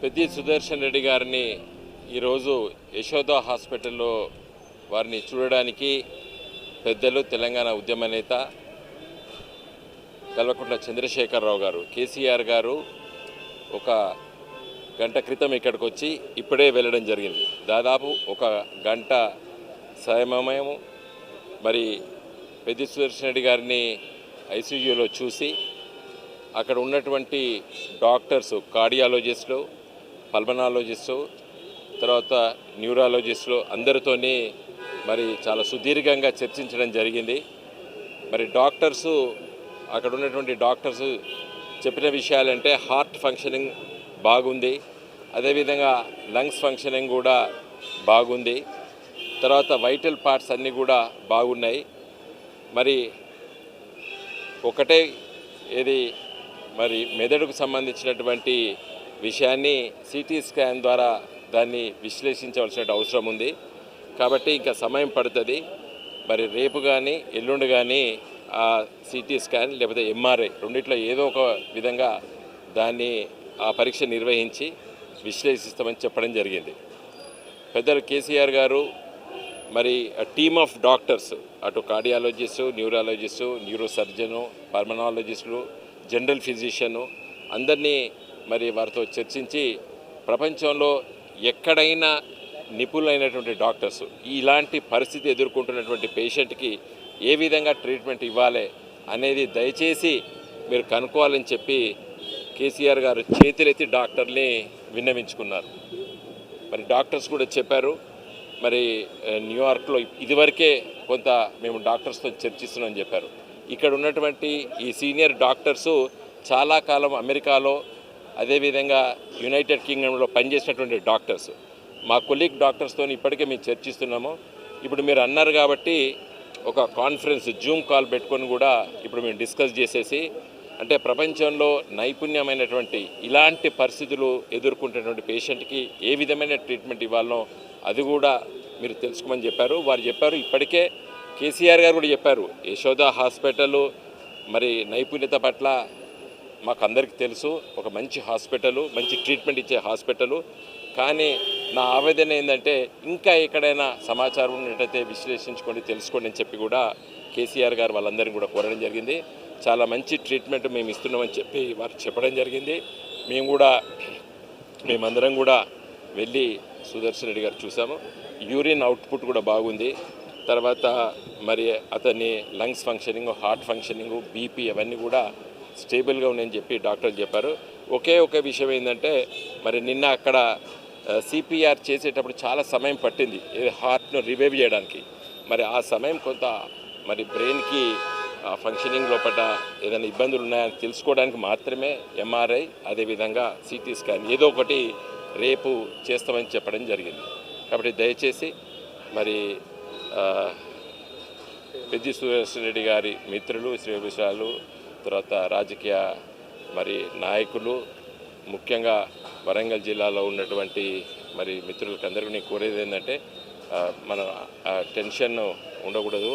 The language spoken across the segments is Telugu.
పెద్ది సుదర్శన్ రెడ్డి గారిని ఈరోజు యశోద హాస్పిటల్లో వారిని చూడడానికి పెద్దలు తెలంగాణ ఉద్యమ నేత కల్వకుంట్ల చంద్రశేఖరరావు గారు కేసీఆర్ గారు ఒక గంట క్రితం ఇక్కడికి వచ్చి ఇప్పుడే వెళ్ళడం జరిగింది. దాదాపు ఒక గంట సమయము మరి పెద్ది సుదర్శన్ రెడ్డి గారిని ఐసీయూలో చూసి అక్కడ ఉన్నటువంటి డాక్టర్స్ కార్డియాలజిస్టులు, పల్మనాలజిస్టు, తర్వాత న్యూరాలజిస్టులు అందరితోని మరి చాలా సుదీర్ఘంగా చర్చించడం జరిగింది. మరి డాక్టర్సు అక్కడ ఉన్నటువంటి డాక్టర్స్ చెప్పిన విషయాలంటే హార్ట్ ఫంక్షనింగ్ బాగుంది, అదేవిధంగా లంగ్స్ ఫంక్షనింగ్ కూడా బాగుంది, తర్వాత వైటల్ పార్ట్స్ అన్నీ కూడా బాగున్నాయి. మరి ఒకటే ఏది మరి మెదడుకు సంబంధించినటువంటి విషయాన్ని సిటీ స్కాన్ ద్వారా దాన్ని విశ్లేషించవలసిన అవసరం ఉంది. కాబట్టి ఇంకా సమయం పడుతుంది. మరి రేపు కానీ ఎల్లుండి కానీ ఆ సిటీ స్కాన్ లేకపోతే ఎంఆర్ఐ రెండిట్లో ఏదో ఒక విధంగా దాన్ని ఆ పరీక్ష నిర్వహించి విశ్లేషిస్తామని చెప్పడం జరిగింది. పెద్దలు కేసీఆర్ గారు మరి టీమ్ ఆఫ్ డాక్టర్స్ అటు కార్డియాలజిస్టు, న్యూరాలజిస్టు, న్యూరో సర్జను, పల్మనాలజిస్టులు, జనరల్ ఫిజిషియను అందరినీ మరి వారితో చర్చించి ప్రపంచంలో ఎక్కడైనా నిపుణులైనటువంటి డాక్టర్స్ ఇలాంటి పరిస్థితి ఎదుర్కొంటున్నటువంటి పేషెంట్కి ఏ విధంగా ట్రీట్మెంట్ ఇవ్వాలి అనేది దయచేసి మీరు కనుక్కోవాలని చెప్పి కేసీఆర్ గారు చేతులెత్తి డాక్టర్ని విన్నవించుకున్నారు. మరి డాక్టర్స్ కూడా చెప్పారు. మరి న్యూయార్క్లో ఇదివరకే కొంత మేము డాక్టర్స్తో చర్చిస్తున్నామని చెప్పారు. ఇక్కడ ఉన్నటువంటి ఈ సీనియర్ డాక్టర్సు చాలా కాలం అమెరికాలో అదేవిధంగా యునైటెడ్ కింగ్డమ్లో పనిచేసినటువంటి డాక్టర్స్. మా కొలీగ్ డాక్టర్స్తో ఇప్పటికే మేము చర్చిస్తున్నాము. ఇప్పుడు మీరు అన్నారు కాబట్టి ఒక కాన్ఫరెన్స్ జూమ్ కాల్ పెట్టుకొని కూడా ఇప్పుడు మేము డిస్కస్ చేసేసి అంటే ప్రపంచంలో నైపుణ్యమైనటువంటి ఇలాంటి పరిస్థితులు ఎదుర్కొంటున్నటువంటి పేషెంట్కి ఏ విధమైన ట్రీట్మెంట్ ఇవ్వాలనో అది కూడా మీరు తెలుసుకోమని చెప్పారు. వారు చెప్పారు ఇప్పటికే కేసీఆర్ గారు కూడా చెప్పారు యశోద హాస్పిటల్ మరి నైపుణ్యత పట్ల మాకు అందరికీ తెలుసు, ఒక మంచి హాస్పిటలు, మంచి ట్రీట్మెంట్ ఇచ్చే హాస్పిటలు. కానీ నా ఆవేదన ఏంటంటే ఇంకా ఎక్కడైనా సమాచారం ఉన్నట్టయితే విశ్లేషించుకొని తెలుసుకోండి అని చెప్పి కూడా కేసీఆర్ గారు వాళ్ళందరినీ కూడా కోరడం జరిగింది. చాలా మంచి ట్రీట్మెంట్ మేము ఇస్తున్నామని చెప్పి వారు చెప్పడం జరిగింది. మేమందరం కూడా వెళ్ళి సుదర్శన్ రెడ్డి గారు చూసాము. యూరిన్ అవుట్పుట్ కూడా బాగుంది. తర్వాత మరి అతని lungs functioning, heart functioning, BP అవన్నీ కూడా స్టేబుల్గా ఉన్నాయని చెప్పి డాక్టర్లు చెప్పారు. ఒకే ఒక విషయం ఏంటంటే మరి నిన్న అక్కడ సిపిఆర్ చేసేటప్పుడు చాలా సమయం పట్టింది హార్ట్ను రివైవ్ చేయడానికి. మరి ఆ సమయం కొంత మరి బ్రెయిన్కి ఫంక్షనింగ్ లోపల ఏదైనా ఇబ్బందులు ఉన్నాయని తెలుసుకోవడానికి మాత్రమే ఎంఆర్ఐ అదేవిధంగా సిటీ స్కాన్ ఏదో ఒకటి రేపు చేస్తామని చెప్పడం జరిగింది. కాబట్టి దయచేసి మరి పెద్ది సుదర్శన్ రెడ్డి గారి మిత్రులు, శ్రేయోభిలాషులు, తర్వాత రాజకీయ మరి నాయకులు, ముఖ్యంగా వరంగల్ జిల్లాలో ఉన్నటువంటి మరి మిత్రులకు అందరికీ నేను కోరేది ఏంటంటే మన టెన్షన్ ఉండకూడదు.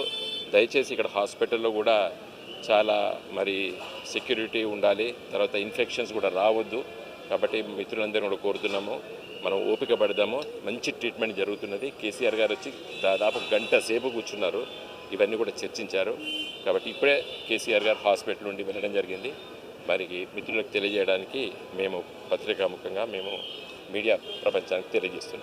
దయచేసి ఇక్కడ హాస్పిటల్లో కూడా చాలా మరి సెక్యూరిటీ ఉండాలి, తర్వాత ఇన్ఫెక్షన్స్ కూడా రావద్దు. కాబట్టి మిత్రులందరూ కూడా కోరుతున్నాము, మనం ఓపిక పడదాము. మంచి ట్రీట్మెంట్ జరుగుతున్నది. కేసీఆర్ గారు వచ్చి దాదాపు గంట సేపు కూర్చున్నారు, ఇవన్నీ కూడా చర్చించారు. కాబట్టి ఇప్పుడే కేసీఆర్ గారు హాస్పిటల్ నుండి వెళ్ళడం జరిగింది. మరి మిత్రులకు తెలియజేయడానికి మేము పత్రికాముఖంగా మేము మీడియా ప్రపంచానికి తెలియజేస్తున్నాం.